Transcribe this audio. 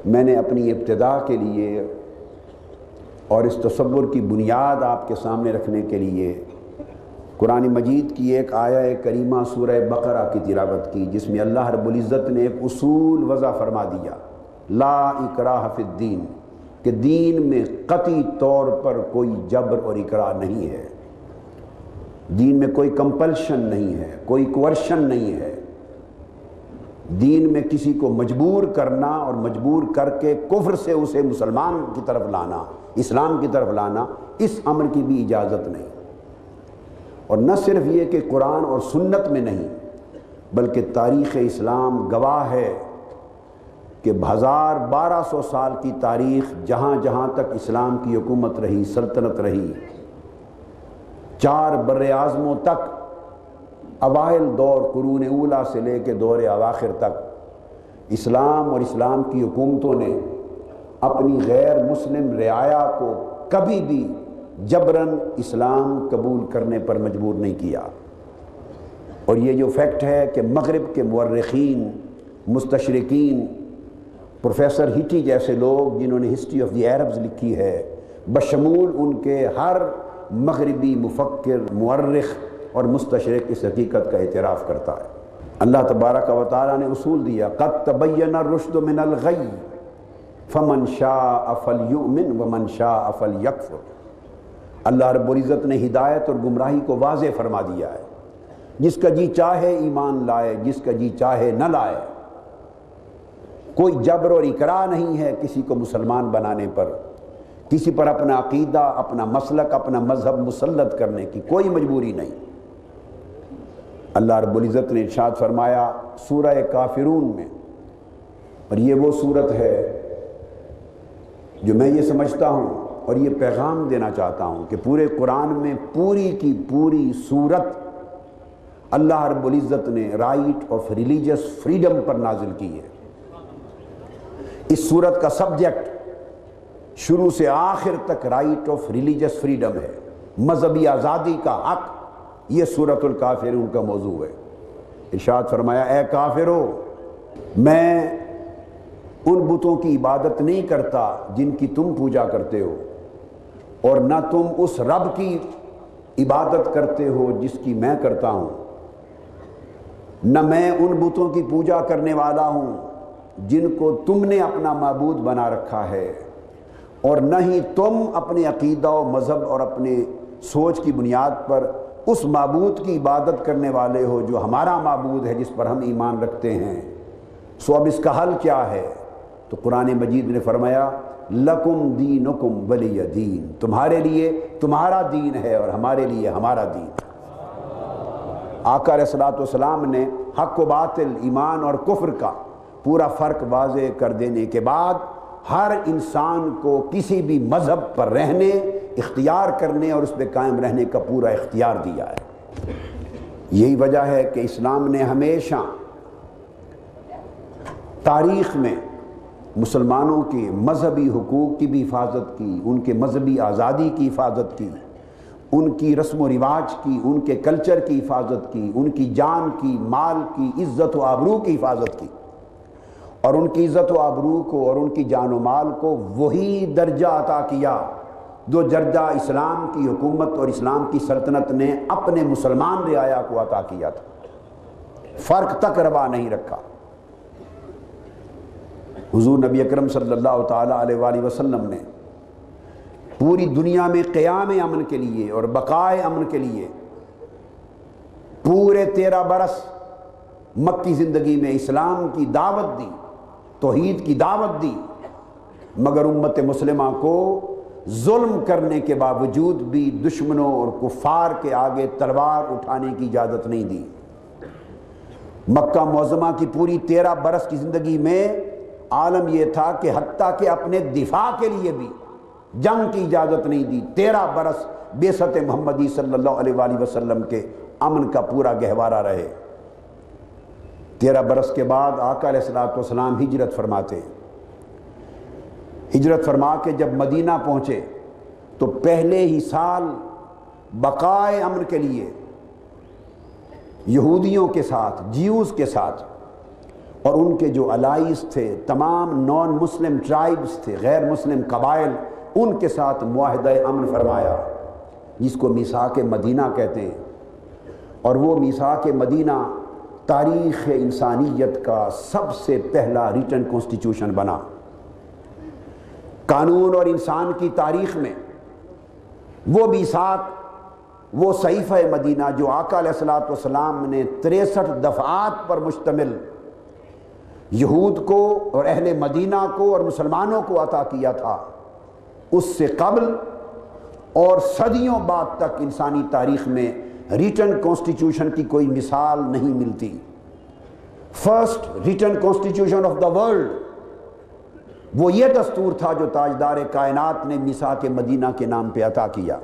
میں نے اپنی ابتدا کے لیے اور اس تصور کی بنیاد آپ کے سامنے رکھنے کے لیے قرآن مجید کی ایک آیہ کریمہ سورہ بقرہ کی تلاوت کی، جس میں اللہ رب العزت نے ایک اصول وضع فرما دیا، لا اکراہ فی الدین، کہ دین میں قطعی طور پر کوئی جبر اور اکراہ نہیں ہے، دین میں کوئی کمپلشن نہیں ہے، کوئی کوورشن نہیں ہے۔ دین میں کسی کو مجبور کرنا اور مجبور کر کے کفر سے اسے مسلمان کی طرف لانا، اسلام کی طرف لانا، اس امر کی بھی اجازت نہیں۔ اور نہ صرف یہ کہ قرآن اور سنت میں نہیں، بلکہ تاریخ اسلام گواہ ہے کہ 1200 سال کی تاریخ، جہاں جہاں تک اسلام کی حکومت رہی، سلطنت رہی، 4 بر اعظموں تک، اوائل دور قرون اولیٰ سے لے کے دور اواخر تک، اسلام اور اسلام کی حکومتوں نے اپنی غیر مسلم رعایا کو کبھی بھی جبراً اسلام قبول کرنے پر مجبور نہیں کیا۔ اور یہ جو فیکٹ ہے کہ مغرب کے مورخین، مستشرقین، پروفیسر ہٹی جیسے لوگ جنہوں نے ہسٹری آف دی عربز لکھی ہے، بشمول ان کے ہر مغربی مفکر، مورخ اور مستشرق اس حقیقت کا اعتراف کرتا ہے۔ اللہ تبارک و تعالیٰ نے اصول دیا، قد تبین الرشد من الغی فمن شاء فلیؤمن ومن شاء فلیکفر۔ اللہ رب العزت نے ہدایت اور گمراہی کو واضح فرما دیا ہے، جس کا جی چاہے ایمان لائے، جس کا جی چاہے نہ لائے۔ کوئی جبر اور اکراہ نہیں ہے کسی کو مسلمان بنانے پر، کسی پر اپنا عقیدہ، اپنا مسلک، اپنا مذہب مسلط کرنے کی کوئی مجبوری نہیں۔ اللہ رب العزت نے ارشاد فرمایا سورہ کافرون میں، اور یہ وہ صورت ہے جو میں یہ سمجھتا ہوں اور یہ پیغام دینا چاہتا ہوں کہ پورے قرآن میں پوری کی پوری صورت اللہ رب العزت نے رائٹ آف ریلیجس فریڈم پر نازل کی ہے۔ اس صورت کا سبجیکٹ شروع سے آخر تک رائٹ آف ریلیجس فریڈم ہے، مذہبی آزادی کا حق، یہ سورۃ الکافرون کا موضوع ہے۔ ارشاد فرمایا، اے کافرو، میں ان بتوں کی عبادت نہیں کرتا جن کی تم پوجا کرتے ہو، اور نہ تم اس رب کی عبادت کرتے ہو جس کی میں کرتا ہوں، نہ میں ان بتوں کی پوجا کرنے والا ہوں جن کو تم نے اپنا معبود بنا رکھا ہے، اور نہ ہی تم اپنے عقیدہ و مذہب اور اپنے سوچ کی بنیاد پر اس معبود کی عبادت کرنے والے ہو جو ہمارا معبود ہے، جس پر ہم ایمان رکھتے ہیں۔ سو اب اس کا حل کیا ہے؟ تو قرآن مجید نے فرمایا، لکم دینکم ولی دین، تمہارے لیے تمہارا دین ہے اور ہمارے لیے ہمارا دین۔ آقا علیہ الصلوۃ والسلام نے حق و باطل، ایمان اور کفر کا پورا فرق واضح کر دینے کے بعد ہر انسان کو کسی بھی مذہب پر رہنے، اختیار کرنے اور اس پہ قائم رہنے کا پورا اختیار دیا ہے۔ یہی وجہ ہے کہ اسلام نے ہمیشہ تاریخ میں مسلمانوں کے مذہبی حقوق کی بھی حفاظت کی، ان کے مذہبی آزادی کی حفاظت کی، ان کی رسم و رواج کی، ان کے کلچر کی حفاظت کی، ان کی جان کی، مال کی، عزت و آبرو کی حفاظت کی، اور ان کی عزت و آبرو کو اور ان کی جان و مال کو وہی درجہ عطا کیا جو درجہ اسلام کی حکومت اور اسلام کی سلطنت نے اپنے مسلمان رعایا کو عطا کیا تھا، فرق تک روا نہیں رکھا۔ حضور نبی اکرم صلی اللہ تعالیٰ علیہ وآلہ وسلم نے پوری دنیا میں قیام امن کے لیے اور بقائے امن کے لیے پورے 13 برس مکی زندگی میں اسلام کی دعوت دی، توحید کی دعوت دی، مگر امت مسلمہ کو ظلم کرنے کے باوجود بھی دشمنوں اور کفار کے آگے تلوار اٹھانے کی اجازت نہیں دی۔ مکہ معظمہ کی پوری 13 برس کی زندگی میں عالم یہ تھا کہ حتیٰ کہ اپنے دفاع کے لیے بھی جنگ کی اجازت نہیں دی۔ 13 برس بعثت محمدی صلی اللہ علیہ وآلہ وسلم کے امن کا پورا گہوارہ رہے۔ 13 برس کے بعد آقا علیہ الصلوۃ والسلام ہجرت فرماتے ہیں۔ ہجرت فرما کے جب مدینہ پہنچے تو پہلے ہی سال بقائے امن کے لیے یہودیوں کے ساتھ، جیوز کے ساتھ اور ان کے جو allies تھے، تمام نان مسلم ٹرائبز تھے، غیر مسلم قبائل، ان کے ساتھ معاہدہ امن فرمایا جس کو میثاق مدینہ کہتے ہیں۔ اور وہ میثاق مدینہ تاریخ انسانیت کا سب سے پہلا ریٹن کانسٹیٹیوشن بنا۔ قانون اور انسان کی تاریخ میں وہ میثاق، وہ صحیفہ مدینہ جو آقا علیہ الصلوۃ والسلام نے 63 دفعات پر مشتمل یہود کو اور اہل مدینہ کو اور مسلمانوں کو عطا کیا تھا، اس سے قبل اور صدیوں بعد تک انسانی تاریخ میں ریٹن کانسٹیٹیوشن کی کوئی مثال نہیں ملتی۔ First return constitution of the world, وہ یہ دستور تھا جو تاجدار کائنات نے میثاق مدینہ کے نام پہ عطا کیا۔